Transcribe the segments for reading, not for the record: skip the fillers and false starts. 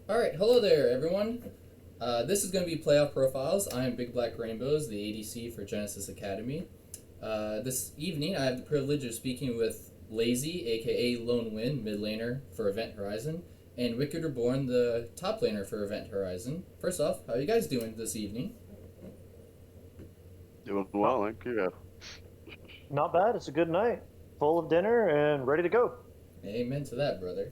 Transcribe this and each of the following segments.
All right, hello there, everyone. This is going to be Playoff Profiles. I am Bigblackrainbows, the ADC for Genesis Academy. This evening, I have the privilege of speaking with Lazy, aka Lone Wind, mid laner for Event Horizon, and Wicked Reborn, the top laner for Event Horizon. First off, how are you guys doing this evening? Doing well, thank you. Not bad. It's a good night. Full of dinner and ready to go. Amen to that, brother.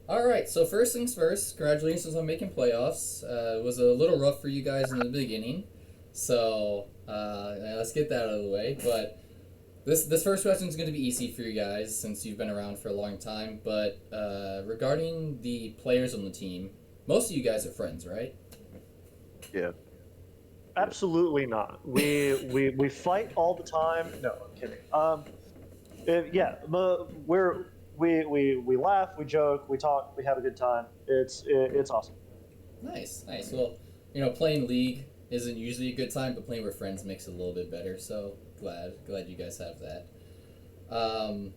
All right, so first things first, congratulations on making playoffs. It was a little rough for you guys in the beginning, so let's get that out of the way. But this first question is going to be easy for you guys since you've been around for a long time. But regarding the players on the team, most of you guys are friends, right? Yeah. Absolutely not. We fight all the time. No, I'm kidding. Yeah, we laugh, we joke, we talk, we have a good time. It's awesome. Nice, nice. Well, playing League isn't usually a good time, but playing with friends makes it a little bit better. So glad you guys have that. Um,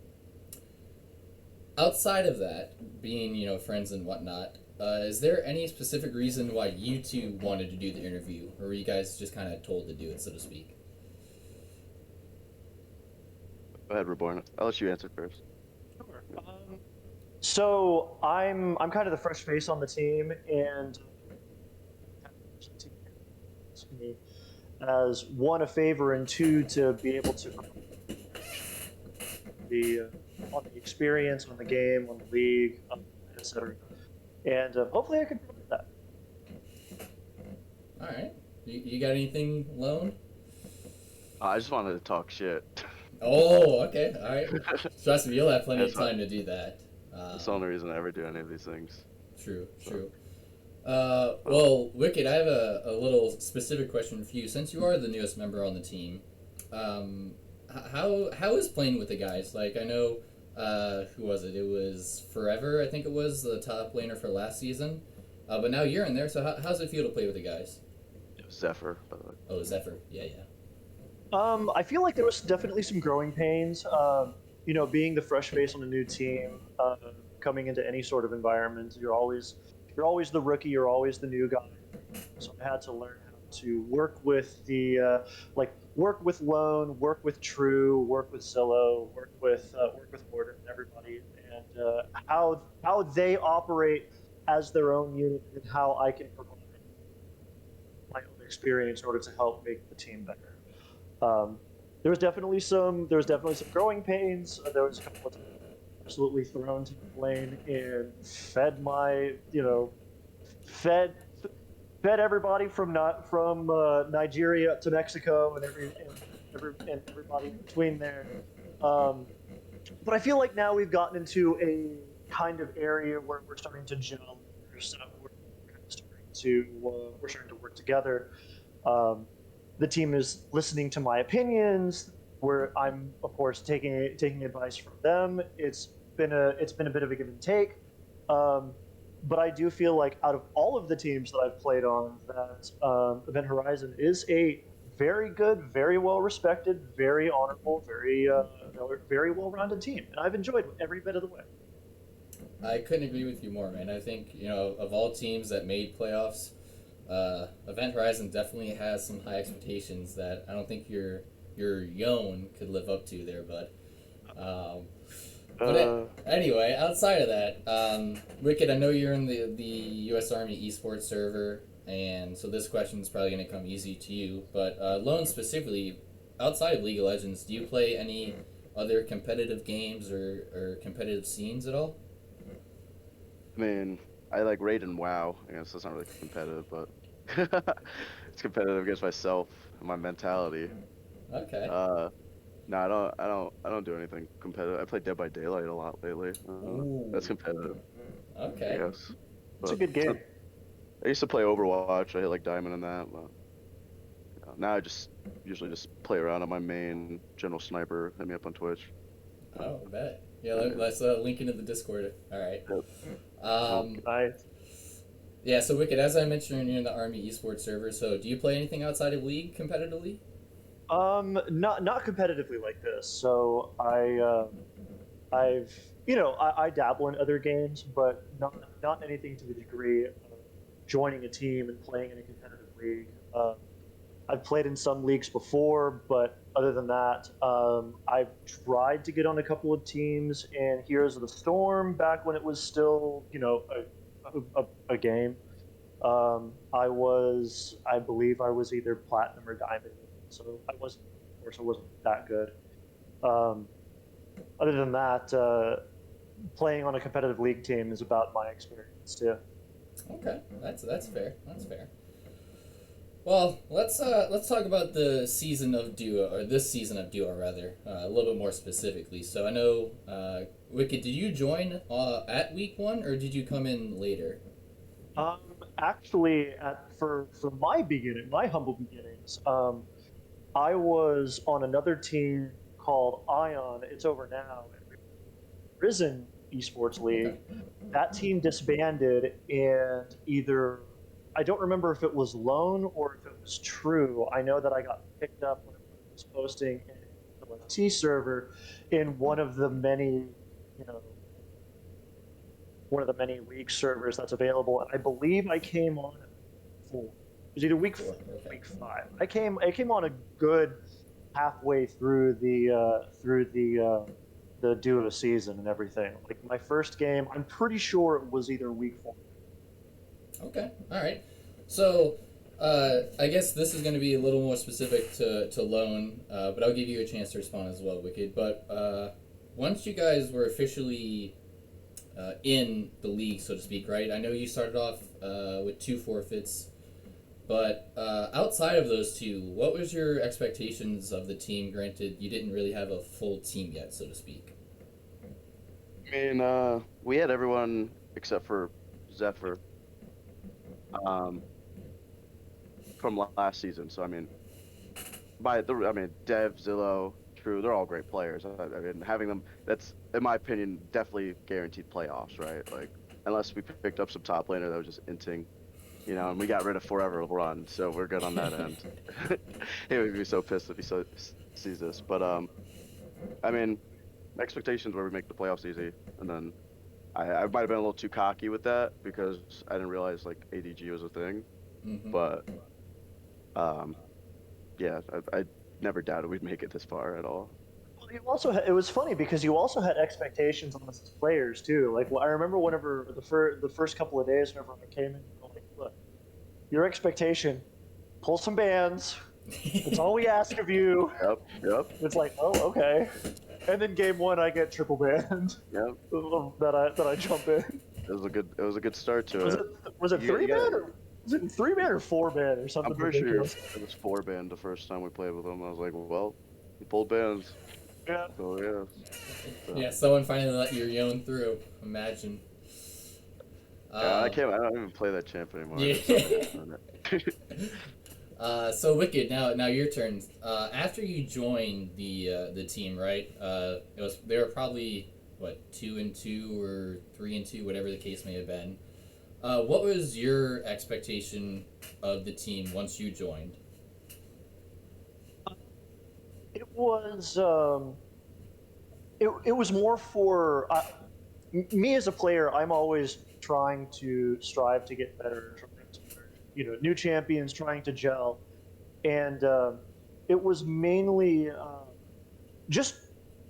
Outside of that, being friends and whatnot, is there any specific reason why you two wanted to do the interview, or were you guys just kind of told to do it, so to speak? Go ahead, Reborn. I'll let you answer first. Sure. So I'm kind of the fresh face on the team, and me as one a favor and two to be able to be on the experience, on the game, on the league, etc. And hopefully I can prove that. All right. You got anything, Lone? I just wanted to talk shit. Oh, okay. All right. Trust me, you'll have plenty of That's fine. time to do that. That's the only reason I ever do any of these things. True, true. Well, Wicked, I have a little specific question for you. Since you are the newest member on the team, how is playing with the guys? Like, I know, who was it? It was Forever, I think it was, the top laner for last season. But now you're in there, so how's it feel to play with the guys? Zephyr, by the way. Oh, Zephyr. Yeah, yeah. I feel like there was definitely some growing pains. Being the fresh face on a new team, coming into any sort of environment, you're always the rookie, you're always the new guy. So I had to learn how to work with work with Lone, work with True, work with Zillow, work with Morgan and everybody, and how they operate as their own unit, and how I can provide my own experience in order to help make the team better. Um, there was definitely some growing pains. There was a couple of times absolutely thrown to the lane and fed my fed fed everybody from not from Nigeria to Mexico and everybody in between there. Um, but I feel like now we've gotten into a kind of area where we're starting to gel. We're starting to work together. Um, the team is listening to my opinions. Where I'm, of course, taking advice from them. It's been a bit of a give and take. Um, but I do feel like out of all of the teams that I've played on, that Event Horizon is a very good, very well respected, very honorable, very well rounded team, and I've enjoyed every bit of the way. I couldn't agree with you more, man. I think, of all teams that made playoffs, Event Horizon definitely has some high expectations that I don't think your Yone could live up to there, bud. Um, anyway, outside of that, Wicked, I know you're in the U.S. Army esports server, and so this question is probably going to come easy to you. But Lone specifically, outside of League of Legends, do you play any other competitive games or competitive scenes at all? I mean, I like raid and WoW. I guess that's not really competitive, but it's competitive against myself and my mentality. Okay. Uh, no, I don't do anything competitive. I play Dead by Daylight a lot lately. That's Ooh. competitive, I Okay. guess. It's a But good game. I used to play Overwatch. I hit like Diamond in that, but now I just usually just play around on my main General Sniper. Hit me up on Twitch. Oh, I bet. Yeah, Yeah. let's link into the Discord. All right. Yep. Um, I yeah, so Wicked, as I mentioned, you're in the Army esports server. So, do you play anything outside of League competitively? not competitively like this. So I've I dabble in other games, but not anything to the degree of joining a team and playing in a competitive league. I've played in some leagues before, but other than that, I've tried to get on a couple of teams in Heroes of the Storm back when it was still, a game. I believe I was either platinum or diamond, so of course, I wasn't that good. Um, Other than that, playing on a competitive league team is about my experience too. Okay, that's fair. That's fair. Well, let's talk about the season of duo, or this season of duo rather, a little bit more specifically. So I know, Wicked, did you join at week 1, or did you come in later? Um, Actually, for my my humble beginnings, I was on another team called Ion. It's over now. Risen Esports Okay. League. That team disbanded, and either I don't remember if it was Lone or if it was True. I know that I got picked up when I was posting in the LFT server in you know, one of the many league servers that's available. And I believe I came on at 4. It was either Four. Okay. week 5. I came on a good halfway through the duo season and everything. Like my first game, I'm pretty sure it was either week 4. Okay. All right. So, I guess this is going to be a little more specific to Lone, but I'll give you a chance to respond as well, Wicked. But once you guys were officially in the league, so to speak, right? I know you started off with 2 forfeits, but outside of those 2, what was your expectations of the team? Granted, you didn't really have a full team yet, so to speak. I mean, we had everyone except for Zephyr um, from last season. So I mean, Dev, Zillow, True, they're all great players. I mean, having them, that's in my opinion definitely guaranteed playoffs, right? Like unless we picked up some top laner that was just inting, and we got rid of Forever Run, so we're good on that end. He would be so pissed if he sees this, but I mean, expectations were we make the playoffs easy, and then I might have been a little too cocky with that because I didn't realize like ADG was a thing, Mm-hmm. but um, yeah, I never doubted we'd make it this far at all. Well, it was funny because you also had expectations on us as players too. Like I remember whenever the first couple of days, whenever I came in, like, look, your expectation, pull some bands. That's all we ask of you. Yep, yep, It's like, oh, okay. And then game 1, I get triple banned. yep. that I jump in. It was a good start to Was it. it was it You- 3 you gotta- ban or was it 3 ban or 4 ban or something I'm pretty sure ridiculous? it was 4 band the first time we played with them. I was like, well, we pulled bands, Yeah. so yeah. Yeah, someone finally let your Yon through. Imagine. Yeah, I don't even play that champ anymore. Yeah. So Wicked, now your turn. After you joined the team, right? They were probably what 2-2 or 3-2, whatever the case may have been. What was your expectation of the team once you joined? It was it was more for me as a player. I'm always trying to strive to get better, trying to learn, new champions, trying to gel, and it was mainly just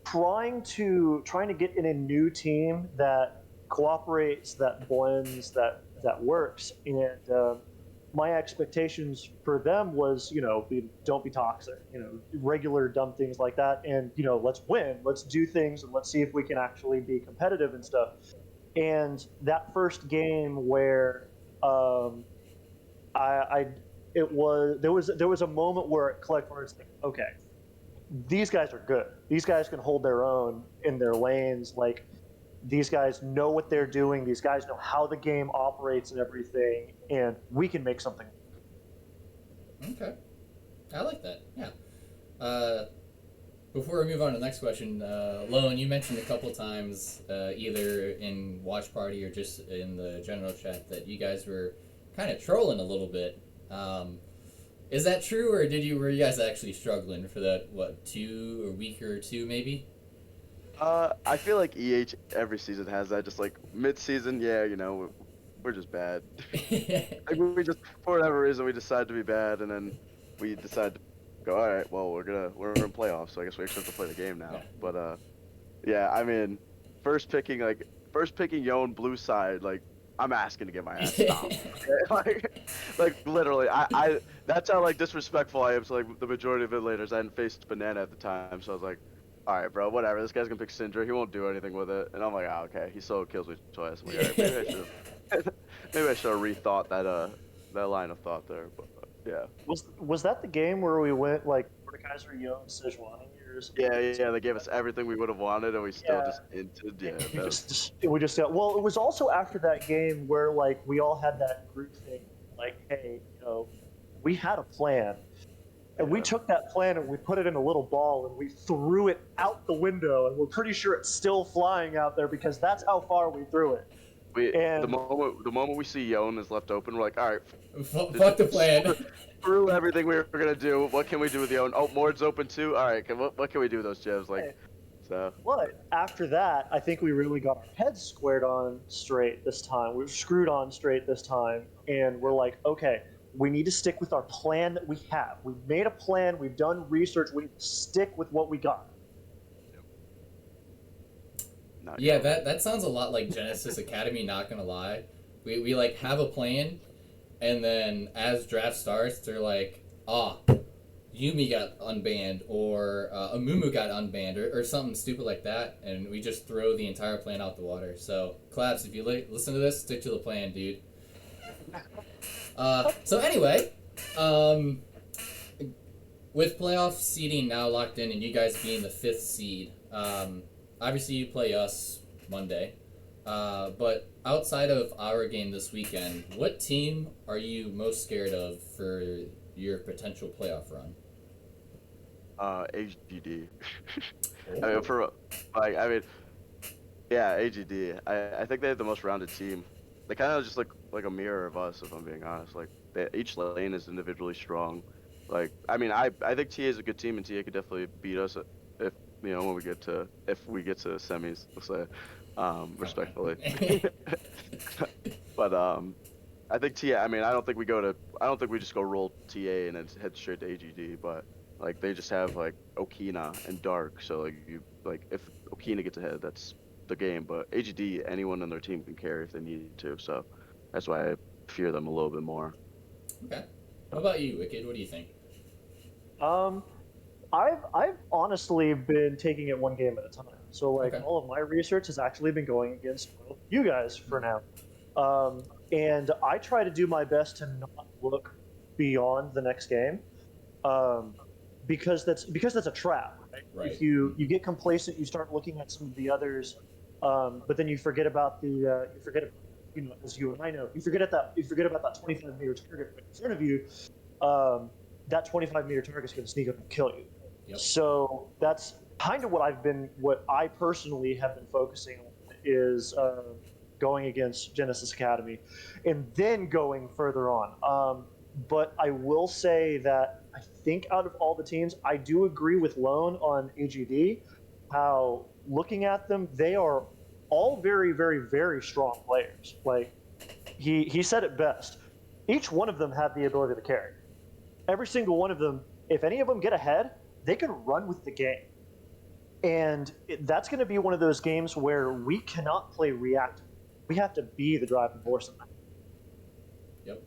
trying to get in a new team that cooperates, that blends, that works, and my expectations for them was, don't be toxic, regular dumb things like that, and let's win, let's do things, and let's see if we can actually be competitive and stuff. And that first game where I it was there was a moment where it clicked, where it's like, okay, these guys are good. These guys can hold their own in their lanes. Like, these guys know what they're doing. These guys know how the game operates and everything, and we can make something. Okay, I like that. Yeah. Before we move on to the next question, Lone, you mentioned a couple times, either in Watch Party or just in the general chat, that you guys were kind of trolling a little bit. Is that true, or were you guys actually struggling for that, a week or two maybe? I feel like EH every season has that. Just like mid-season, yeah, we're just bad. Like we just for whatever reason we decide to be bad, and then we decide to go. All right, well we're in playoffs, so I guess we actually have to play the game Yeah. now. But yeah, I mean, first picking Yon blue side, like I'm asking to get my ass stomped. Like literally, I that's how like disrespectful I am to like the majority of ventilators. I hadn't faced Banana at the time, so I was like, all right, bro, whatever. This guy's gonna pick Syndra. He won't do anything with it. And I'm like, oh, okay. He solo kills me twice. I'm like, all right, maybe I should have, maybe I should have rethought that line of thought there. But yeah. Was that the game where we went like Mordekaiser, Yo, and Sejuani years? Yeah. They gave us everything we would have wanted, and we still just inted. Yeah, We just well, it was also after that game where like we all had that group thing, like, hey, we had a plan, and we took that plan and we put it in a little ball and we threw it out the window, and we're pretty sure it's still flying out there because that's how far we threw it. And the moment we see Yon is left open, we're like, all right, Fuck the plan. Screw everything we were gonna do. What can we do with Yon? Oh, Mord's open too. All right, what can we do with those gems? Like, so. But after that, I think we really got our heads squared on straight this time. We were screwed on straight this time, and we're like, okay, we need to stick with our plan that we have. We've made a plan. We've done research. We need to stick with what we got. Yeah, that sounds a lot like Genesis Academy, not gonna lie. We like have a plan, and then as draft starts, they're like, Yumi got unbanned, or Amumu got unbanned, or something stupid like that, and we just throw the entire plan out the water. So, Claps, if you listen to this, stick to the plan, dude. So anyway, with playoff seeding now locked in, and you guys being the 5th seed, obviously you play us Monday, but outside of our game this weekend, what team are you most scared of for your potential playoff run? AGD. Yeah, AGD. I think they have the most rounded team. They kind of just look like a mirror of us, if I'm being honest. Like each lane is individually strong. Like I think TA is a good team, and TA could definitely beat us if when we get to semis, let's say, respectfully. But I think TA. I don't think we just go roll TA and then head straight to AGD, but. Like they just have like Okina and Dark, so if Okina gets ahead, that's the game. But AGD, anyone on their team can carry if they need to, so that's why I fear them a little bit more. Okay. What about you, Wicked? What do you think? I've honestly been taking it one game at a time. So like all of my research has actually been going against you guys for now, and I try to do my best to not look beyond the next game. Because that's a trap. Right? If you get complacent, you start looking at some of the others, but then you forget about as you and I know, you forget about that 25-meter target right in front of you. That 25-meter target is going to sneak up and kill you. Yep. So that's kind of what I personally have been focusing on is going against Genesis Academy, and then going further on. But I will say that I think out of all the teams, I do agree with Lone on AGD, how looking at them, they are all very, very, very strong players. Like, he said it best. Each one of them have the ability to carry. Every single one of them, if any of them get ahead, they can run with the game. And that's going to be one of those games where we cannot play reactive. We have to be the driving force in that. Yep.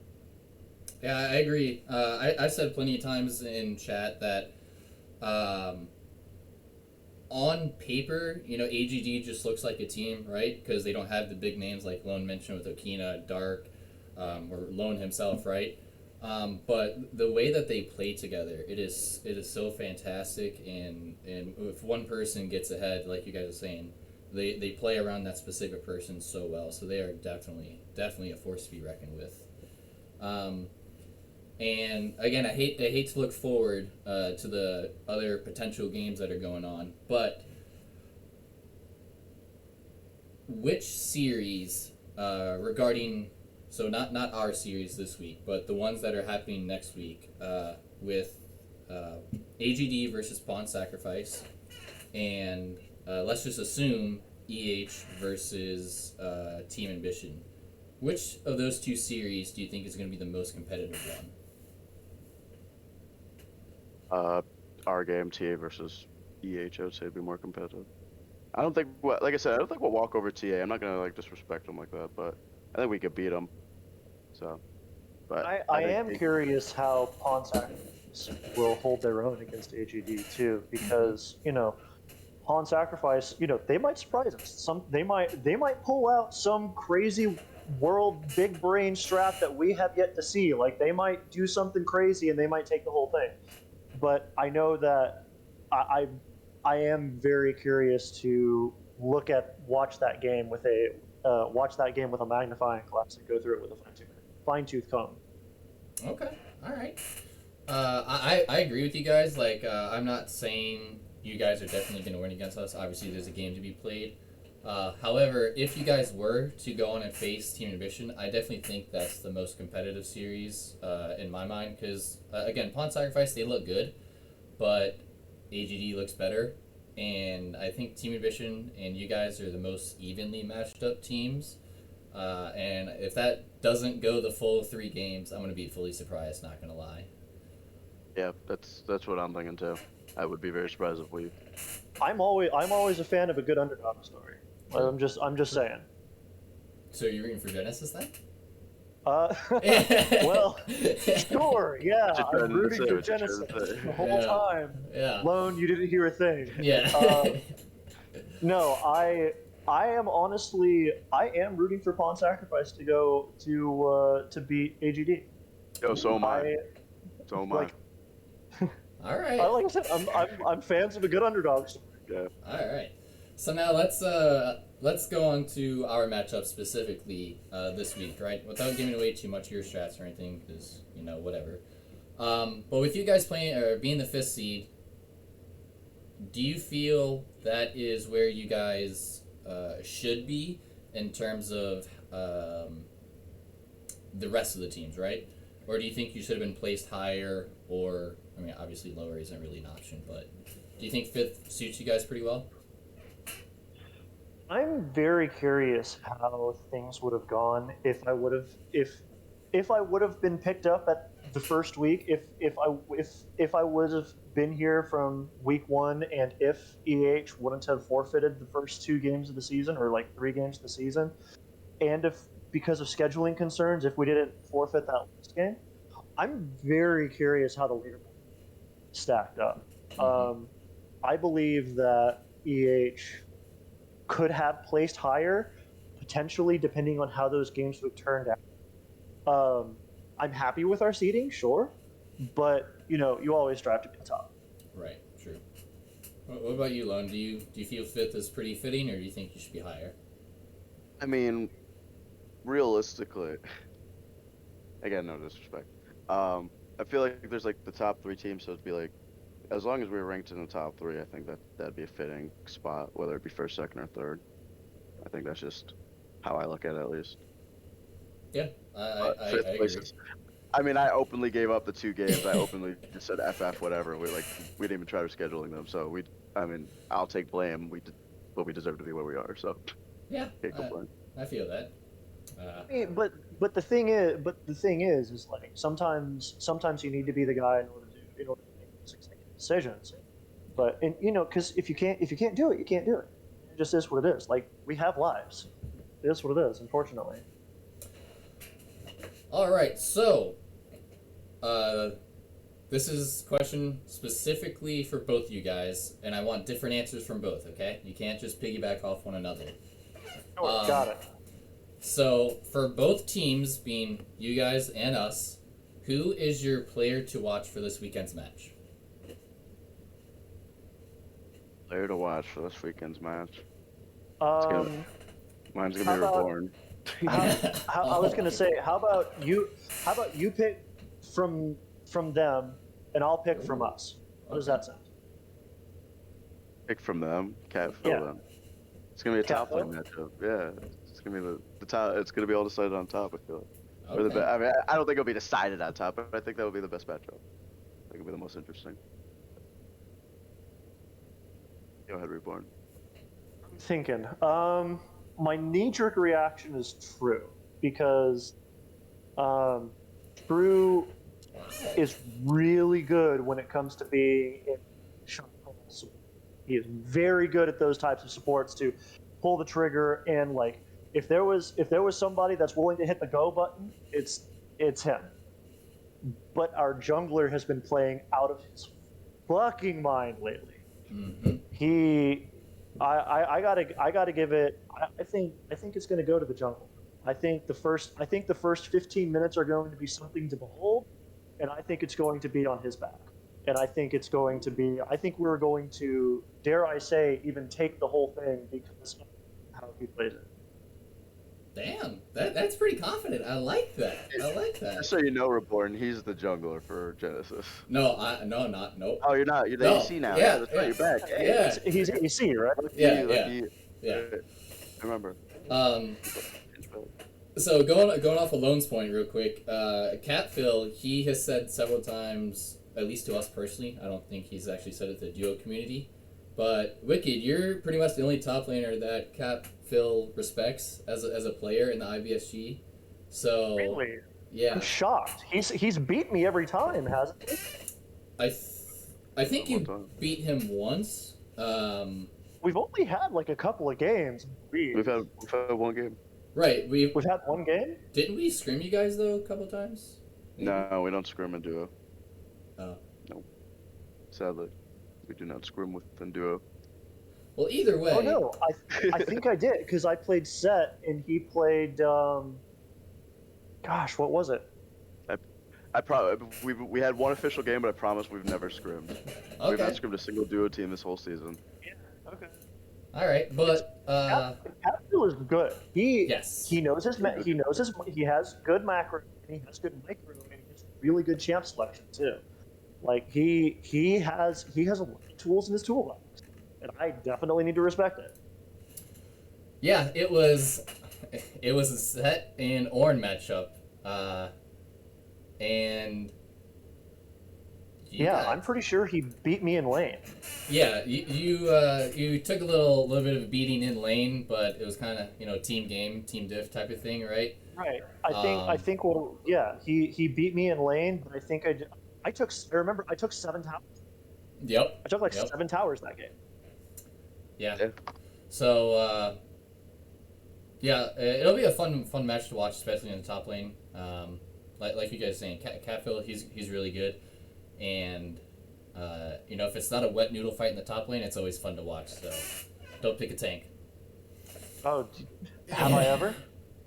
Yeah, I agree. I've said plenty of times in chat that on paper, AGD just looks like a team, right? Because they don't have the big names like Lone mentioned with Okina, Dark, or Lone himself, right? But the way that they play together, it is so fantastic. And if one person gets ahead, like you guys are saying, they play around that specific person so well. So they are definitely a force to be reckoned with. And again, I hate to look forward to the other potential games that are going on, but which series regarding, so not our series this week, but the ones that are happening next week with AGD versus Pawn Sacrifice and let's just assume EH versus Team Ambition. Which of those two series do you think is going to be the most competitive one? Our game TA versus EH, I would say, would be more competitive. I don't think, like I said, I don't think we'll walk over TA. I'm not gonna like disrespect them like that, but I think we could beat them. So, but I think am curious how Pawn Sacrifice will hold their own against AGD too, because Pawn Sacrifice, they might surprise us. They might pull out some crazy world big brain strat that we have yet to see. Like they might do something crazy and they might take the whole thing. But I know that I am very curious to watch that game with a magnifying glass and go through it with a fine tooth comb. Okay, all right. I agree with you guys. Like, I'm not saying you guys are definitely going to win against us. Obviously, there's a game to be played. However, if you guys were to go on and face Team Ambition, I definitely think that's the most competitive series in my mind. Because, again, Pawn Sacrifice, they look good, but AGD looks better. And I think Team Ambition and you guys are the most evenly matched up teams. And if that doesn't go the full 3 games, I'm going to be fully surprised, not going to lie. Yeah, that's what I'm thinking too. I would be very surprised if we. I'm always a fan of a good underdog story. I'm just saying. So you're rooting for Genesis then? Well, sure, yeah. I'm rooting for what you're Genesis trying to say. the whole time. Yeah. Lone, you didn't hear a thing. Yeah. No, I am rooting for Pawn Sacrifice to go to beat AGD. Yo, so am I. So am I. All right. Like I said, I'm fans of a good underdog story. Yeah. All right. So now let's go on to our matchup specifically this week, right? Without giving away too much of your strats or anything, because whatever. But with you guys playing or being the 5th seed, do you feel that is where you guys should be in terms of the rest of the teams, right? Or do you think you should have been placed higher, or obviously lower isn't really an option, but do you think 5th suits you guys pretty well? I'm very curious how things would have gone if I would have been picked up at the first week, if I would have been here from week 1, and if EH wouldn't have forfeited the first 2 games of the season, or like 3 games of the season, and if because of scheduling concerns, if we didn't forfeit that last game, I'm very curious how the leaderboard stacked up. I believe that EH could have placed higher, potentially, depending on how those games would have turned out. I'm happy with our seeding, sure, but you always strive to be top. Right, true. What about you, Lone? Do you feel 5th is pretty fitting, or do you think you should be higher? I mean, realistically, again, no disrespect. I feel like there's like the top 3 teams, so it'd be like, as long as we were ranked in the top 3, I think that'd be a fitting spot, whether it be 1st, 2nd, or 3rd. I think that's just how I look at it, at least. Yeah, I agree. I mean, I openly gave up the 2 games. I openly just said FF whatever. We didn't even try scheduling them. So I'll take blame. But we deserve to be where we are. So yeah, can't complain. I feel that. But the thing is like sometimes you need to be the guy in order to make those executive decisions. But because if you can't do it, you can't do it. It just is what it is. Like, we have lives. It is what it is, unfortunately. All right, so this is a question specifically for both you guys, and I want different answers from both. Okay, you can't just piggyback off one another. Got it. So for both teams, being you guys and us, who is your player to watch for this weekend's match? Player to watch for this weekend's match. Mine's gonna be Reborn. I was gonna say, how about you pick from them, and I'll pick from us. What does that sound? Pick from them, catfill them. It's gonna be a top lane matchup. Yeah, it's gonna be the top. It's gonna be all decided on top. I feel like. Okay. I mean, I don't think it'll be decided on top, but I think that would be the best matchup. I think it'll be the most interesting. Go ahead, Reborn. thinking. My knee-jerk reaction is True because True is really good when it comes to being in shot call support. He is very good at those types of supports to pull the trigger and like if there was somebody that's willing to hit the go button, it's him. But our jungler has been playing out of his fucking mind lately. Mm-hmm. I gotta give it. I think it's going to go to the jungle. I think the first 15 minutes are going to be something to behold, and I think it's going to be on his back. And I think it's going to be. I think we're going to, dare I say, even take the whole thing because of how he plays it. Damn, that's pretty confident. I like that. Just so you know, Reborn, he's the jungler for Genesis. Nope. Oh, you're not. You're the No. AC now. Yeah, That's right. You're back. Yeah. He's AC, right? Yeah. I remember. So going off of Lone's point real quick, Cat Phil, he has said several times, at least to us personally, I don't think he's actually said it to the duo community, but Wicked, you're pretty much the only top laner that Cat Phil respects as a player in the IBSG. So Really? yeah, I'm shocked. He's beat me every time, hasn't he? I think you beat him once. We've only had like a couple of games. We've had one game. Right, We've had one game. Didn't we scrim you guys though a couple times? No, we don't scrim in duo. Oh. No. Sadly, we do not scrim within duo. Well, either way. Oh no, I think I did because I played Set and he played. Gosh, what was it? I probably we had one official game, but I promise we've never scrimmed. Okay. We've not scrimmed a single duo team this whole season. Yeah. Okay. All right, but Capsule is good. Yes. He knows his he has good macro and he has good micro and he has really good champ selection too. Like he has a lot of tools in his toolbox, and I definitely need to respect it. yeah, it was a Set and Ornn matchup, and Yeah, I'm pretty sure he beat me in lane. Yeah, you took a little bit of a beating in lane, but it was kind of team game, team diff type of thing, right? Right. I think well, yeah, he beat me in lane, but I think I took 7 towers. Yep. I took 7 towers that game. Yeah. So yeah, it'll be a fun match to watch, especially in the top lane. Like you guys saying, Catfill, he's really good, and if it's not a wet noodle fight in the top lane, it's always fun to watch. So don't pick a tank. Oh, have I ever?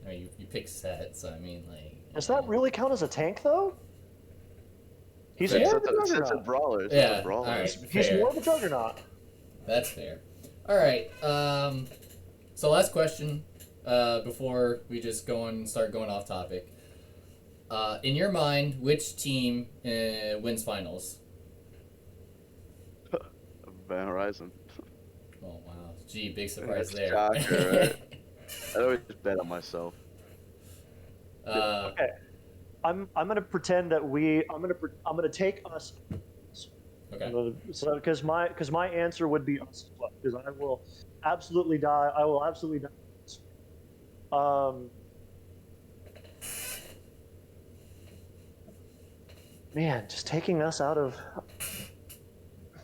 No, you pick Set, so I mean Does that really count as a tank though? He's Fair. more of a It's a juggernaut. brawler. It's Yeah, a brawler. all right. He's Fair. more of a juggernaut. That's fair. All right. So last question before we just start going off topic. In your mind, which team wins finals? Van Horizon. Oh wow! Gee, big surprise there. Shocker, right? I always bet on myself. Okay. I'm gonna pretend that I'm gonna take us. Okay. So because my answer would be us because I will absolutely die. I will absolutely die. Man, just taking us out of.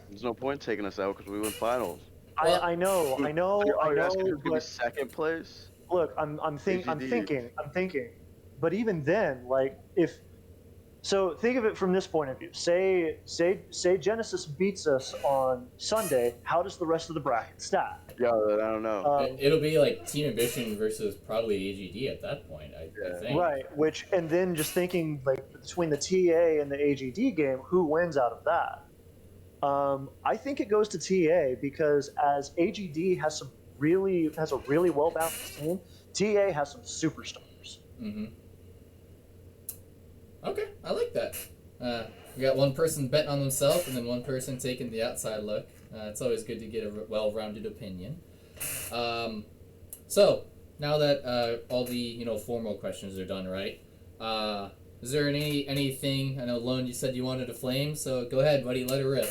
There's no point taking us out because we win finals. I know. You're asking who's gonna be But second place? look, I'm thinking. But even then, think of it from this point of view. Say Genesis beats us on Sunday. How does the rest of the bracket stack? Yeah, I don't know. It'll be like Team Ambition versus probably AGD at that point. I think. Right. And then just thinking between the TA and the AGD game, who wins out of that? I think it goes to TA because as AGD has a really well balanced team, TA has some superstars. Mm-hmm. Okay, I like that. We got one person betting on themselves and then one person taking the outside look. It's always good to get a well-rounded opinion. So now that all the formal questions are done, right? Is there anything? I know Lone, you said you wanted to flame, so go ahead, buddy, let it rip.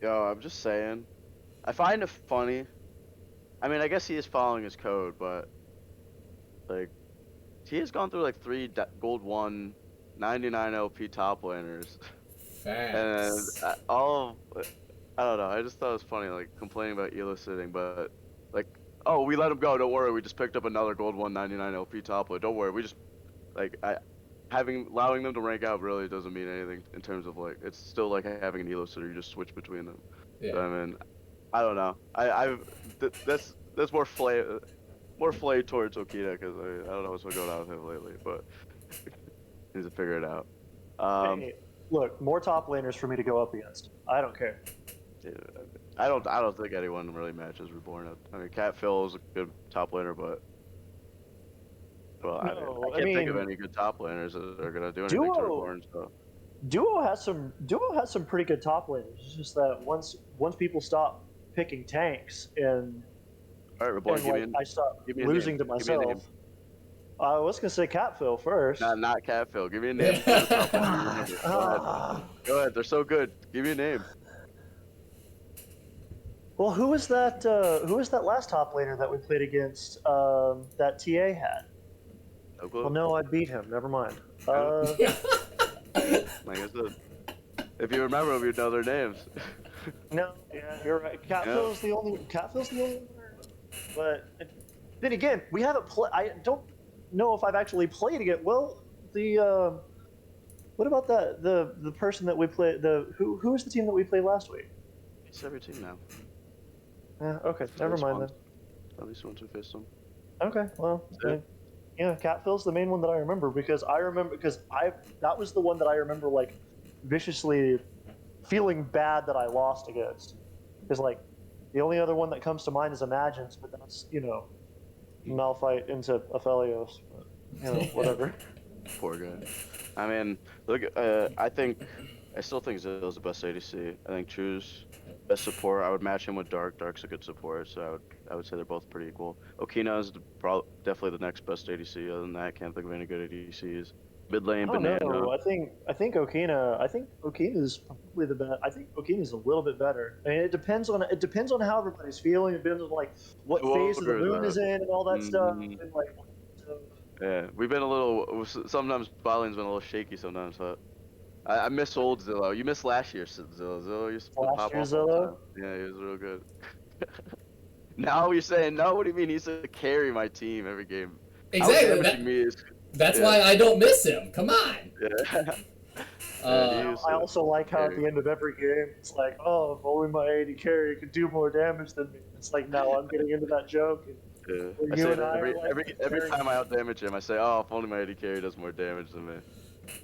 Yo, I'm just saying. I find it funny. I mean, I guess he is following his code, but like, he has gone through like 3 gold 1, 99 LP top laners, and Facts. I don't know. I just thought it was funny, like complaining about Elo sitting, but like, oh, we let him go. Don't worry, we just picked up another gold 1, 99 LP top laner. Don't worry, we just like allowing them to rank out really doesn't mean anything in terms of like it's still like having an Elo sitter. You just switch between them. Yeah. So, I mean, I don't know. That's more flay towards Okita because I don't know what's going on with him lately, but needs to figure it out. Hey, look, more top laners for me to go up against. I don't care. Yeah, I don't think anyone really matches Reborn. I mean, Cat Phil is a good top laner, but well, No, I can't think of any good top laners that are gonna do anything to Reborn. So. Duo has some pretty good top laners. It's just that once people stop picking tanks and All right, Reborn, I stop losing to myself. I was gonna say Catfill first. Not Catfill. Give me a name. For the top laners. Go ahead. They're so good. Give me a name. Well, who was that? Who was that last top laner that we played against? That TA had. No clue. Well, no, I beat him. Never mind. Like I said, if you remember them, you'd know their names. No, yeah, you're right. Catfill's the only one. But then again, we haven't played. I don't know if I've actually played again. Well, what about that? The person that we played. Who was the team that we played last week? It's every team now. Yeah. Okay. Never mind then. At least once we faced them. Okay. Well. Yeah, Catfill's the main one that I remember because that was the one that I remember like viciously feeling bad that I lost against. Because like the only other one that comes to mind is Imagines, but that's Malphite into Aphelios. But, whatever. Poor guy. I mean, look. I still think Zill's the best ADC. I think Chu's best support. I would match him with Dark. Dark's a good support, so I would say they're both pretty equal. Okina is definitely the next best ADC. Other than that, can't think of any good ADCs. Mid lane, Banana. No, I think Okina. I think Okina is probably the best. I think Okina is a little bit better. I mean, it depends on how everybody's feeling. It depends on like what phase of the moon is in and all that stuff. And, like, yeah, we've been a little. Sometimes Botlane's been a little shaky sometimes, but I miss old Zillow. You missed last year's Zillow. Zillow used to pop off all the time. Yeah, he was real good. Now you're saying no? What do you mean? He used to carry my team every game. Exactly. That's why I don't miss him. Come on. Yeah. I also like how at the end of every game, it's like, oh, if only my AD carry could do more damage than me. It's like, now I'm getting into that joke. And I say every time I outdamage him, I say, oh, if only my AD carry does more damage than me.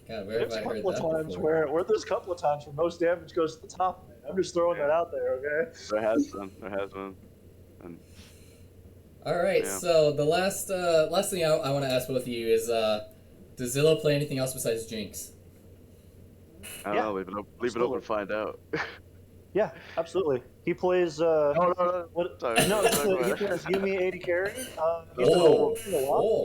God, there's a couple of times where most damage goes to the top. Man. I'm just throwing that out there, okay? There has been. And, all right, so the last thing I want to ask both of you is, does Zillow play anything else besides Jinx? I don't know. Leave it open, find out. Yeah, absolutely. He plays. No. Sorry. No, he plays Yumi AD carry.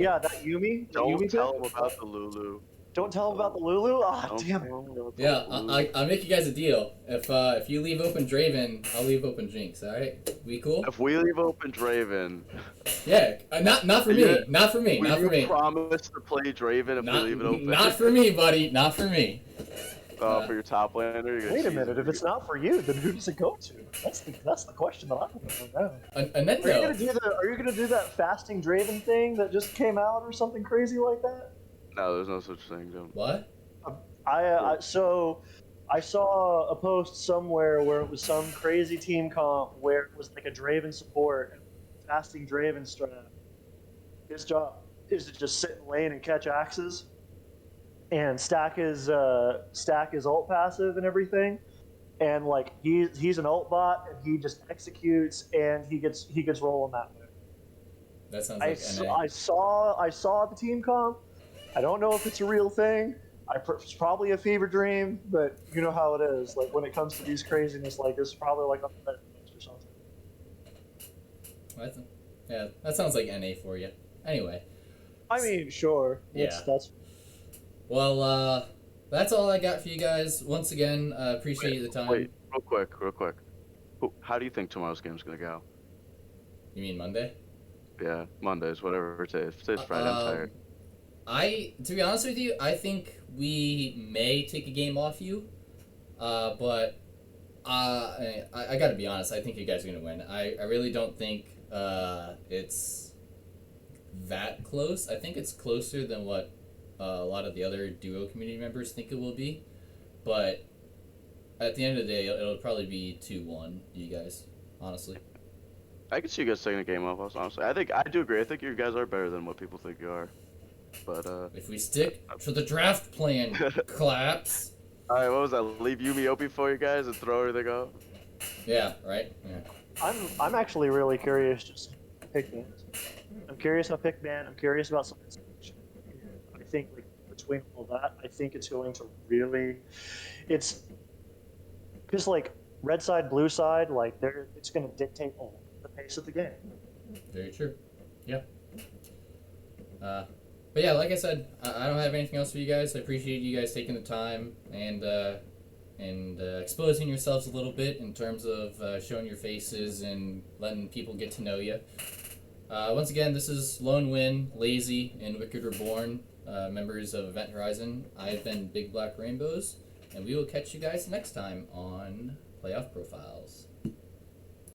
Yeah, that Yumi. Don't tell him about the Lulu. Don't tell him about the Lulu? Oh, damn it. Yeah, I'll make you guys a deal. If you leave open Draven, I'll leave open Jinx, alright? We cool? If we leave open Draven... Yeah, not for me. Not for me. Not for me. You promise to play Draven if we leave it open? Not for me, buddy. Not for me. For your top laner? Wait a minute. If it's not for you, then who does it go to? That's the question that I want to know. And then are you gonna do that fasting Draven thing that just came out or something crazy like that? No, there's no such thing, Jim. What? So I saw a post somewhere where it was some crazy team comp where it was like a Draven support and fasting Draven strat. His job is to just sit in lane and catch axes and stack his ult passive and everything. And like he's an ult bot and he just executes and he gets rolling that way. That sounds like I saw the team comp. I don't know if it's a real thing. It's probably a fever dream, but you know how it is. Like when it comes to these craziness like this, probably like on Netflix or something. Yeah, that sounds like NA for you. Anyway. I mean, sure. That's. Well, that's all I got for you guys. Once again, appreciate the time. Wait, real quick. How do you think tomorrow's game's gonna go? You mean Monday? Yeah, Mondays, whatever it is. Today's Friday. I'm tired. To be honest with you, I think we may take a game off you, but I gotta be honest. I think you guys are gonna win. I really don't think it's that close. I think it's closer than what a lot of the other duo community members think it will be, but at the end of the day, it'll probably be 2-1. You guys, honestly. I could see you guys taking a game off. Honestly, I do agree. I think you guys are better than what people think you are. But If we stick to the draft plan, claps. all right, what was that? Leave Yumi open for you guys and throw everything out. Yeah, right. Yeah. I'm actually really curious just pick bands. I'm curious about pick band. I'm curious about some. I think like between all that, I think it's going to really, it's because like red side, blue side, like it's going to dictate all the pace of the game. Very true. Yeah. But yeah, like I said, I don't have anything else for you guys. I appreciate you guys taking the time and exposing yourselves a little bit in terms of showing your faces and letting people get to know you. Once again, this is Lone Wind, Lazy, and Wicked Reborn, members of Event Horizon. I've been Big Black Rainbows, and we will catch you guys next time on Playoff Profiles.